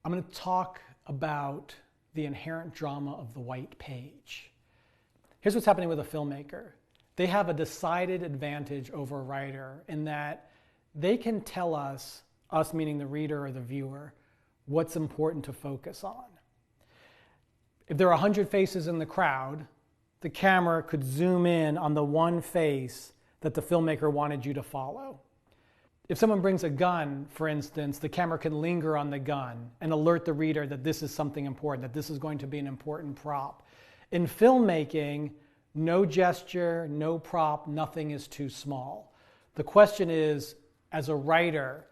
I'm going to talk about the inherent drama of the white page. Here's what's happening with a filmmaker. They have a decided advantage over a writer in that they can tell us meaning the reader or the viewer, what's important to focus on. If there are 100 faces in the crowd, the camera could zoom in on the one face that the filmmaker wanted you to follow. If someone brings a gun, for instance, the camera can linger on the gun and alert the reader that this is something important, that this is going to be an important prop. In filmmaking, no gesture, no prop, nothing is too small. The question is, as a writer,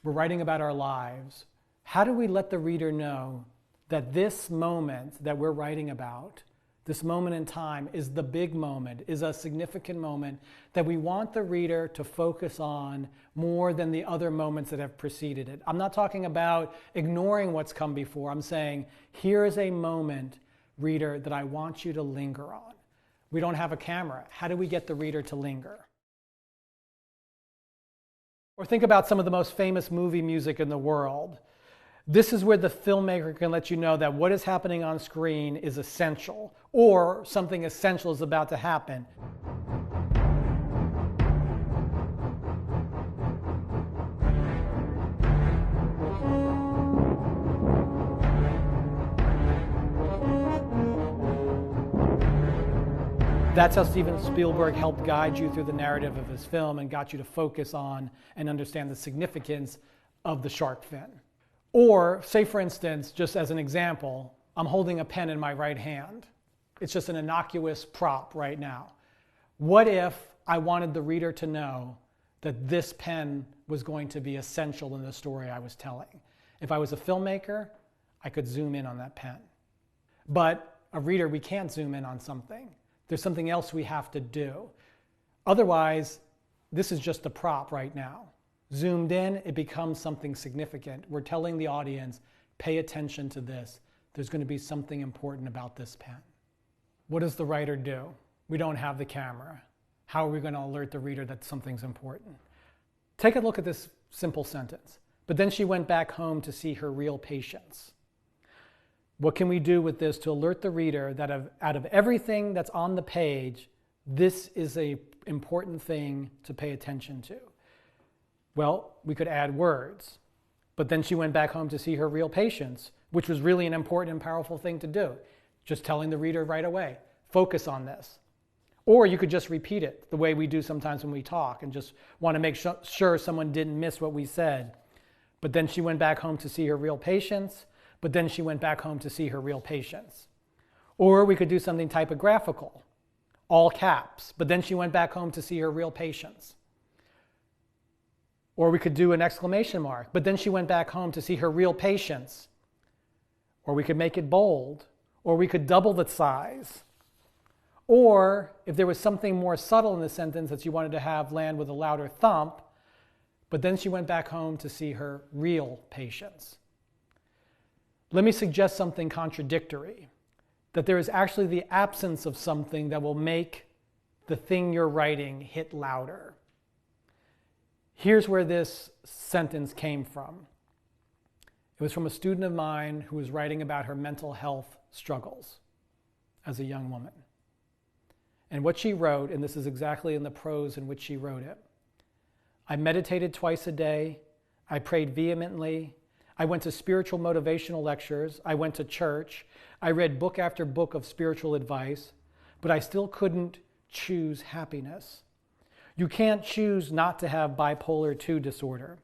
we're writing about our lives. How do we let the reader know that this moment that we're writing about, this moment in time, is the big moment, is a significant moment that we want the reader to focus on more than the other moments that have preceded it? I'm not talking about ignoring what's come before. I'm saying, here is a moment, reader, that I want you to linger on. We don't have a camera. How do we get the reader to linger? Or think about some of the most famous movie music in the world. This is where the filmmaker can let you know that what is happening on screen is essential, or something essential is about to happen. That's how Steven Spielberg helped guide you through the narrative of his film and got you to focus on and understand the significance of the shark fin. Or, say for instance, just as an example, I'm holding a pen in my right hand. It's just an innocuous prop right now. What if I wanted the reader to know that this pen was going to be essential in the story I was telling? If I was a filmmaker, I could zoom in on that pen. But a reader, we can't zoom in on something. There's something else we have to do. Otherwise, this is just a prop right now. Zoomed in, it becomes something significant. We're telling the audience, pay attention to this. There's going to be something important about this pen. What does the writer do? We don't have the camera. How are we going to alert the reader that something's important? Take a look at this simple sentence. But then she went back home to see her real patients. What can we do with this to alert the reader that out of everything that's on the page, this is an important thing to pay attention to? Well, we could add words. But then she went back home to see her real patients, which was really an important and powerful thing to do. Just telling the reader right away, focus on this. Or you could just repeat it the way we do sometimes when we talk and just want to make sure someone didn't miss what we said. But then she went back home to see her real patients. But then she went back home to see her real patients. Or we could do something typographical, all caps, but then she went back home to see her real patients. Or we could do an exclamation mark, but then she went back home to see her real patients. Or we could make it bold, or we could double the size. Or if there was something more subtle in the sentence that you wanted to have land with a louder thump, but then she went back home to see her real patients. Let me suggest something contradictory, that there is actually the absence of something that will make the thing you're writing hit louder. Here's where this sentence came from. It was from a student of mine who was writing about her mental health struggles as a young woman. And what she wrote, and this is exactly in the prose in which she wrote it: I meditated twice a day. I prayed vehemently. I went to spiritual motivational lectures. I went to church. I read book after book of spiritual advice, but I still couldn't choose happiness. You can't choose not to have bipolar II disorder.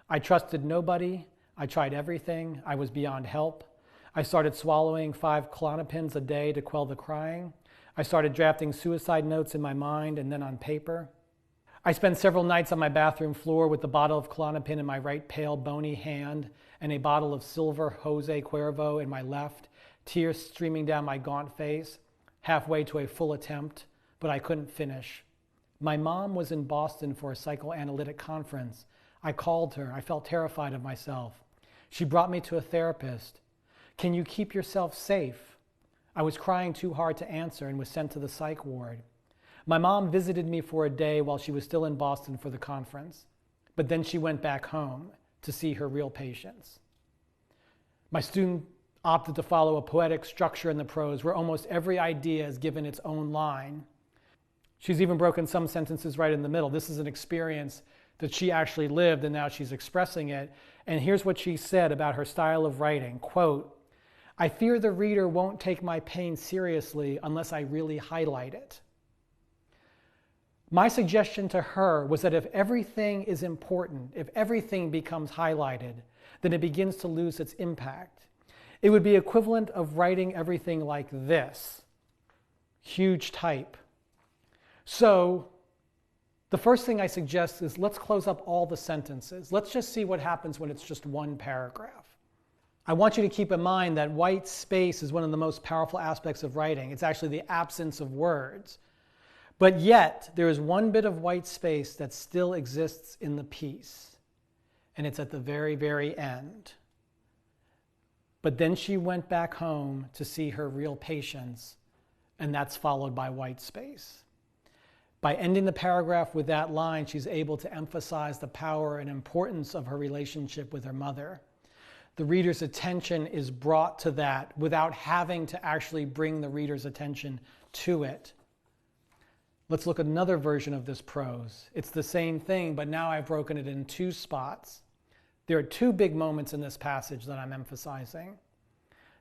I trusted nobody. I tried everything. I was beyond help. I started swallowing 5 Klonopins a day to quell the crying. I started drafting suicide notes in my mind and then on paper. I spent several nights on my bathroom floor with the bottle of Klonopin in my right pale, bony hand and a bottle of silver Jose Cuervo in my left, tears streaming down my gaunt face, halfway to a full attempt, but I couldn't finish. My mom was in Boston for a psychoanalytic conference. I called her. I felt terrified of myself. She brought me to a therapist. Can you keep yourself safe? I was crying too hard to answer and was sent to the psych ward. My mom visited me for a day while she was still in Boston for the conference, but then she went back home to see her real patients. My student opted to follow a poetic structure in the prose where almost every idea is given its own line. She's even broken some sentences right in the middle. This is an experience that she actually lived, and now she's expressing it. And here's what she said about her style of writing, quote, "I fear the reader won't take my pain seriously unless I really highlight it." My suggestion to her was that if everything is important, if everything becomes highlighted, then it begins to lose its impact. It would be equivalent of writing everything like this, huge type. So the first thing I suggest is let's close up all the sentences. Let's just see what happens when it's just one paragraph. I want you to keep in mind that white space is one of the most powerful aspects of writing. It's actually the absence of words. But yet, there is one bit of white space that still exists in the piece, and it's at the very, very end. But then she went back home to see her real patients, and that's followed by white space. By ending the paragraph with that line, she's able to emphasize the power and importance of her relationship with her mother. The reader's attention is brought to that without having to actually bring the reader's attention to it. Let's look at another version of this prose. It's the same thing, but now I've broken it in two spots. There are two big moments in this passage that I'm emphasizing.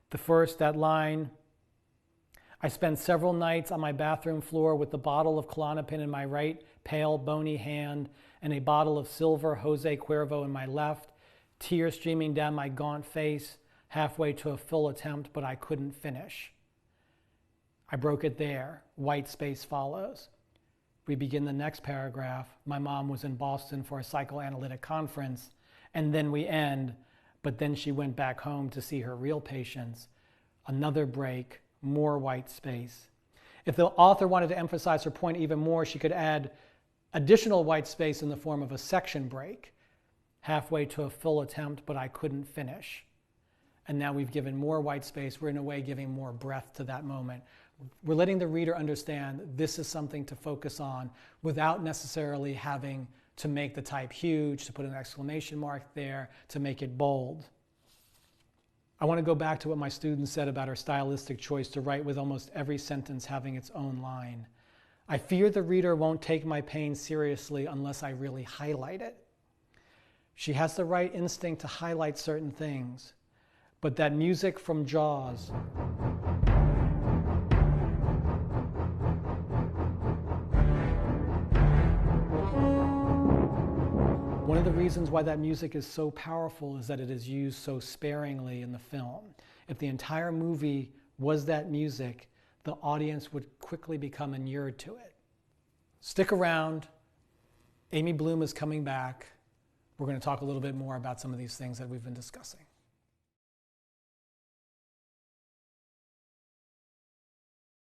The first, that line, "I spent several nights on my bathroom floor with the bottle of Klonopin in my right pale, bony hand and a bottle of silver Jose Cuervo in my left, tears streaming down my gaunt face, halfway to a full attempt, but I couldn't finish." I broke it there. White space follows. We begin the next paragraph. "My mom was in Boston for a psychoanalytic conference," and then we end, "but then she went back home to see her real patients." Another break, more white space. If the author wanted to emphasize her point even more, she could add additional white space in the form of a section break. "Halfway to a full attempt, but I couldn't finish." And now we've given more white space. We're in a way giving more breath to that moment. We're letting the reader understand this is something to focus on without necessarily having to make the type huge, to put an exclamation mark there, to make it bold. I want to go back to what my student said about her stylistic choice to write with almost every sentence having its own line. "I fear the reader won't take my pain seriously unless I really highlight it." She has the right instinct to highlight certain things, but that music from Jaws, one of the reasons why that music is so powerful is that it is used so sparingly in the film. If the entire movie was that music, the audience would quickly become inured to it. Stick around. Amy Bloom is coming back. We're going to talk a little bit more about some of these things that we've been discussing.